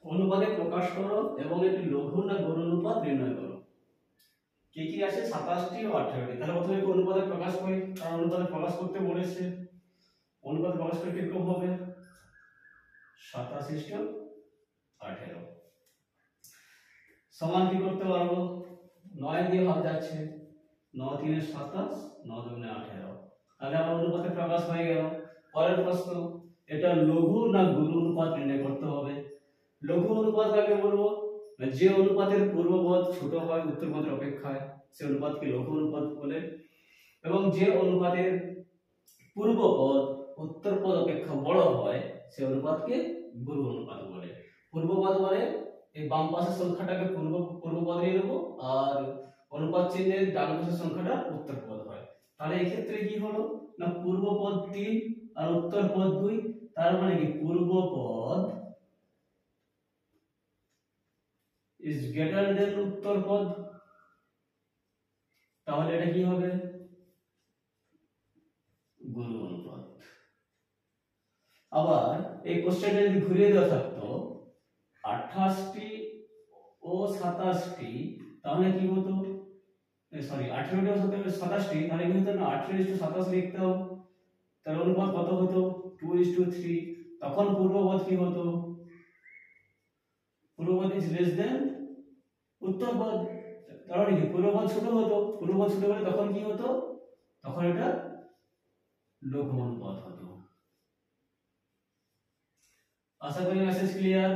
অনুপাতে প্রকাশ করো এবং একটি লঘু না গড় অনুপাত নির্ণয় করো। কি কি আছে? 27টি ও 18টি। তাহলে প্রথমে একটু অনুপাতে প্রকাশ করি, কারণ অনুপাতে প্রকাশ করতে বলেছে। অনুপাতে প্রকাশ করে কিরকম হবে? 27:18 সমান কি করতে পারবো? 9 দিয়ে ভাগ যাচ্ছে, 9 3 27, 9 2 18। তাহলে আমার অনুপাতে প্রকাশ হয়ে গেল। পরের প্রশ্ন, এটা লঘু না গুরু অনুপাত নির্ণয় করতে হবে। লঘু অনুপাত কাকে বলবো? যে অনুপাতের পূর্বপদ ছোট হয় উত্তরপদের অপেক্ষায় সে অনুপাতকে লঘু অনুপাত বলে, এবং যে অনুপাতের পূর্বপদ উত্তরপদ অপেক্ষা বড় হয় সে অনুপাতকে গুরু অনুপাত বলে। পূর্বপদ মানে এই বাম পাশের সংখ্যাটাকে পূর্বপদ নিয়ে নেব, আর অনুপাত চিহ্নের ডান পাশের সংখ্যাটা উত্তরপদ হয়। তাহলে এই ক্ষেত্রে কি হলো না, পূর্বপদ 3 আর উত্তরপদ 2, তার মানে কি পূর্বপদ is greater than উত্তরপদ। তাহলে এটা কি হবে? গুরু অনুপাত। আবার এই কোশ্চেনটা যদি ঘুরিয়ে দেওয়া থাকতো 28টি ও 27টি, তাহলে কি হতো? সরি 18টি ও 27টি, তাহলে কি হতো না 18:27 লিখতাম। তার অনুপাত কত হতো? 2:3। তখন পূর্বপদ কি হতো? পূর্বপদ ইজ লেস দেন উত্তরপদ। তার মানে কি পূর্বপদ ছোট হতো, পূর্বপদ ছোট হলে তখন কি হতো? তখন এটা লঘু অনুপাত হতো। আশা করি মেসেজ ক্লিয়ার।